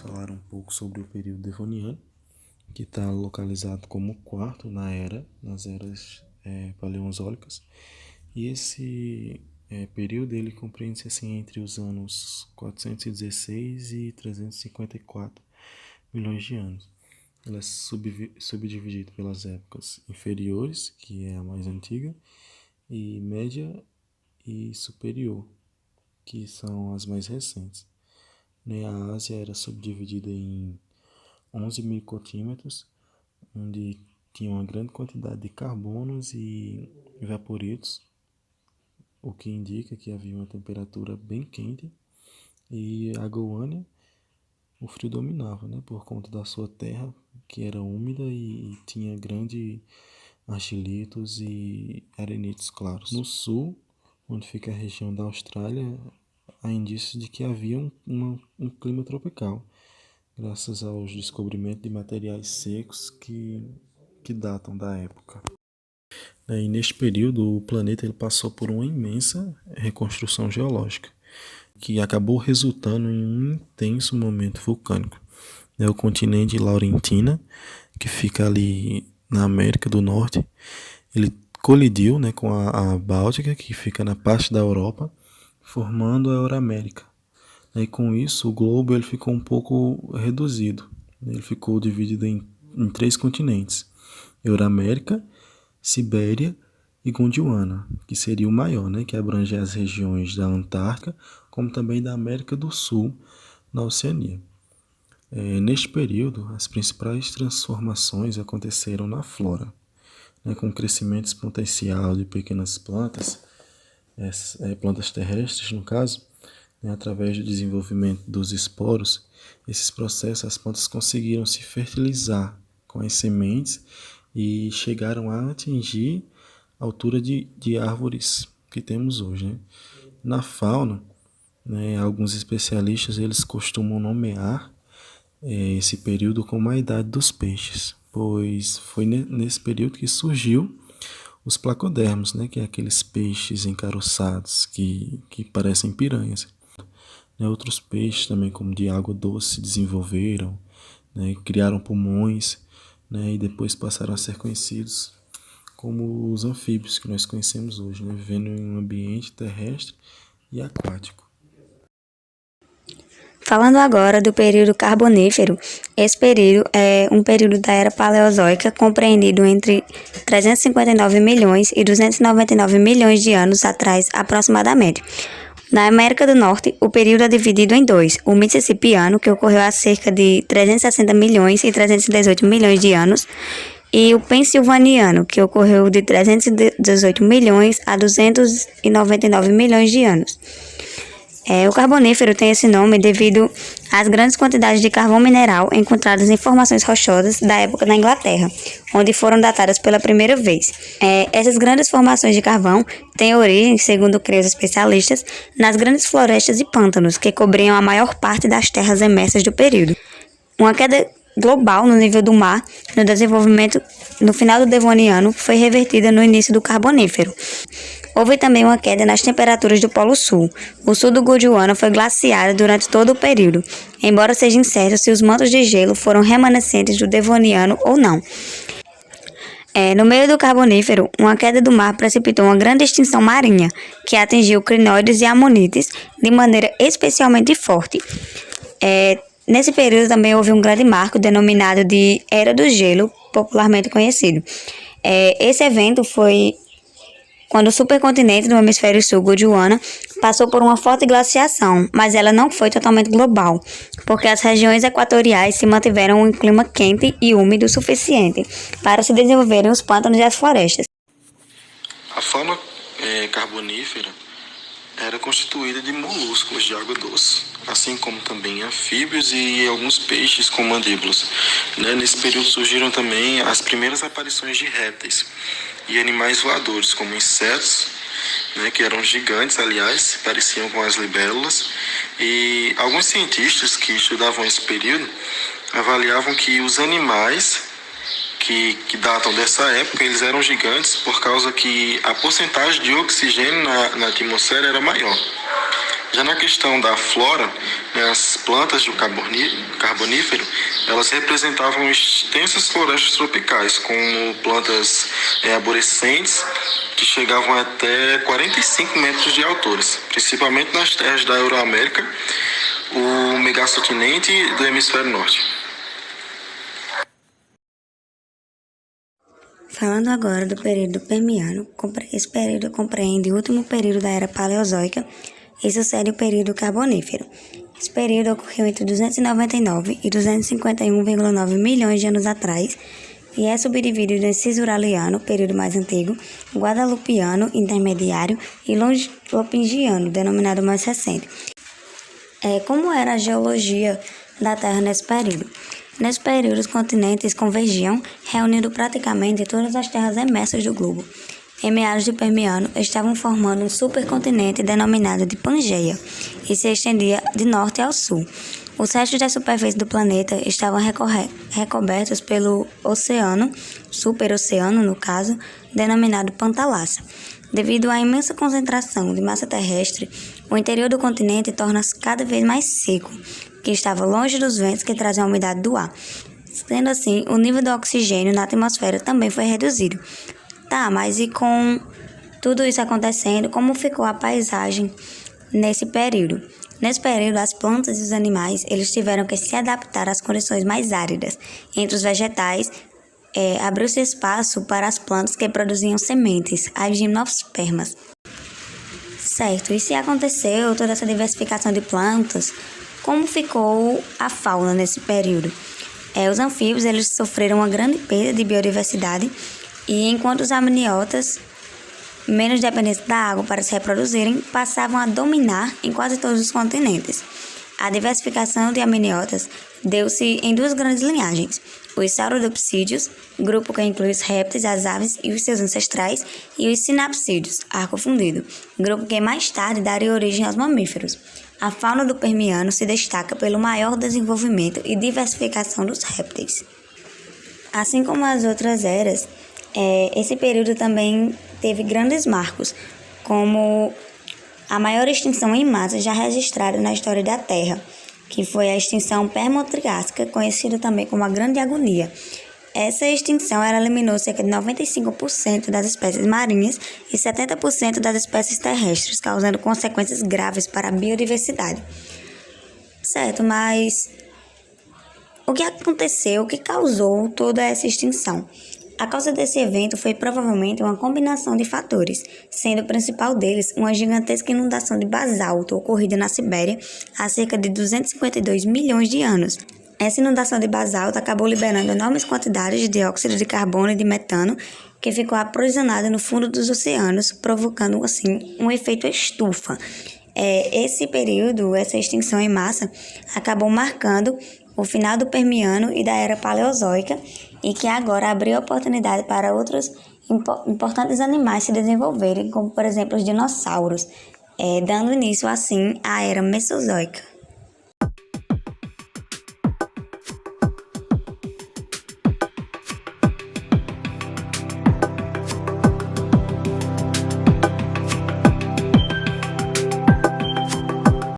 falar um pouco sobre o período Devoniano, que está localizado como quarto nas eras paleozoicas. E esse período ele compreende-se assim, entre os anos 416 e 354 milhões de anos. Ela é subdividida pelas épocas inferiores, que é a mais antiga, e média e superior, que são as mais recentes. A Ásia era subdividida em 11 mil cotímetros, onde tinha uma grande quantidade de carbonos e evaporetos, o que indica que havia uma temperatura bem quente. E a Goânia, o frio dominava, por conta da sua terra, que era úmida e tinha grandes argilitos e arenitos claros. No sul, onde fica a região da Austrália, há indícios de que havia um clima tropical, graças aos descobrimentos de materiais secos que datam da época. E neste período, o planeta ele passou por uma imensa reconstrução geológica, que acabou resultando em um intenso momento vulcânico. O continente Laurentina, que fica ali na América do Norte, ele colidiu com a Báltica, que fica na parte da Europa, formando a Euramérica. E com isso, o globo ele ficou um pouco reduzido. Ele ficou dividido em 3 continentes: Euramérica, Sibéria e Gondwana, que seria o maior, que abrange as regiões da Antártica, como também da América do Sul, na Oceania. Neste período, as principais transformações aconteceram na flora, com o crescimento exponencial de pequenas plantas, plantas terrestres no caso, através do desenvolvimento dos esporos. Esses processos, as plantas conseguiram se fertilizar com as sementes e chegaram a atingir a altura de árvores que temos hoje. Na fauna, alguns especialistas eles costumam nomear esse período como a idade dos peixes, pois foi nesse período que surgiu os placodermos, que é aqueles peixes encaroçados que parecem piranhas. Outros peixes também, como de água doce, se desenvolveram, criaram pulmões, e depois passaram a ser conhecidos como os anfíbios que nós conhecemos hoje, vivendo em um ambiente terrestre e aquático. Falando agora do período Carbonífero, esse período é um período da Era Paleozoica compreendido entre 359 milhões e 299 milhões de anos atrás, aproximadamente. Na América do Norte, o período é dividido em 2, o Mississippiano, que ocorreu há cerca de 360 milhões e 318 milhões de anos, e o Pensilvaniano, que ocorreu de 318 milhões a 299 milhões de anos. O Carbonífero tem esse nome devido às grandes quantidades de carvão mineral encontradas em formações rochosas da época da Inglaterra, onde foram datadas pela primeira vez. Essas grandes formações de carvão têm origem, segundo creem os especialistas, nas grandes florestas e pântanos que cobriam a maior parte das terras emersas do período. Uma queda global no nível do mar no desenvolvimento no final do Devoniano foi revertida no início do Carbonífero. Houve também uma queda nas temperaturas do Polo Sul. O sul do Gondwana foi glaciado durante todo o período, embora seja incerto se os mantos de gelo foram remanescentes do Devoniano ou não. No meio do Carbonífero, uma queda do mar precipitou uma grande extinção marinha, que atingiu crinoides e amonites de maneira especialmente forte. Nesse período também houve um grande marco denominado de Era do Gelo, popularmente conhecido. Esse evento foi quando o supercontinente do hemisfério sul, Gondwana, passou por uma forte glaciação, mas ela não foi totalmente global, porque as regiões equatoriais se mantiveram em clima quente e úmido o suficiente para se desenvolverem os pântanos e as florestas. A fauna carbonífera era constituída de moluscos de água doce, assim como também anfíbios e alguns peixes com mandíbulas. Nesse período surgiram também as primeiras aparições de répteis e animais voadores, como insetos, que eram gigantes, aliás, pareciam com as libélulas. E alguns cientistas que estudavam esse período avaliavam que os animais que datam dessa época, eles eram gigantes por causa que a porcentagem de oxigênio na atmosfera era maior. Já na questão da flora, né, as plantas do carbonífero, elas representavam extensas florestas tropicais, como plantas arborescentes, que chegavam até 45 metros de altura, principalmente nas terras da Euroamérica, o megacontinente do hemisfério norte. Falando agora do período Permiano, esse período compreende o último período da Era Paleozoica e sucede o período Carbonífero. Esse período ocorreu entre 299 e 251,9 milhões de anos atrás e é subdividido em Cisuraliano, período mais antigo, Guadalupiano, intermediário e Lopingiano, denominado mais recente. Como era a geologia da Terra nesse período? Nesse período, os continentes convergiam, reunindo praticamente todas as terras emersas do globo. Em meados de Permiano, estavam formando um supercontinente denominado de Pangeia, e se estendia de norte ao sul. Os restos da superfície do planeta estavam recobertos pelo oceano, superoceano no caso, denominado Pantalassa. Devido à imensa concentração de massa terrestre, o interior do continente torna-se cada vez mais seco, que estava longe dos ventos que traziam a umidade do ar. Sendo assim, o nível do oxigênio na atmosfera também foi reduzido. Mas e com tudo isso acontecendo, como ficou a paisagem nesse período? Nesse período, as plantas e os animais eles tiveram que se adaptar às condições mais áridas. Entre os vegetais, abriu-se espaço para as plantas que produziam sementes, as gimnospermas. Certo, e se aconteceu toda essa diversificação de plantas, como ficou a fauna nesse período? Os anfíbios eles sofreram uma grande perda de biodiversidade e enquanto os amniotas, menos dependentes da água para se reproduzirem, passavam a dominar em quase todos os continentes. A diversificação de amniotas deu-se em duas grandes linhagens: os saurodopsídeos, grupo que inclui os répteis, as aves e os seus ancestrais, e os sinapsídeos, arco fundido, grupo que mais tarde daria origem aos mamíferos. A fauna do Permiano se destaca pelo maior desenvolvimento e diversificação dos répteis. Assim como as outras eras, esse período também teve grandes marcos, como a maior extinção em massa já registrada na história da Terra, que foi a extinção Permo-Triássica, conhecida também como a Grande Agonia. Essa extinção eliminou cerca de 95% das espécies marinhas e 70% das espécies terrestres, causando consequências graves para a biodiversidade. Certo, mas o que aconteceu, o que causou toda essa extinção? A causa desse evento foi provavelmente uma combinação de fatores, sendo o principal deles uma gigantesca inundação de basalto ocorrida na Sibéria há cerca de 252 milhões de anos. Essa inundação de basalto acabou liberando enormes quantidades de dióxido de carbono e de metano, que ficou aprisionado no fundo dos oceanos, provocando assim um efeito estufa. Esse período, essa extinção em massa, acabou marcando o final do Permiano e da Era Paleozoica, e que agora abriu oportunidade para outros importantes animais se desenvolverem, como por exemplo os dinossauros, dando início assim à Era Mesozoica.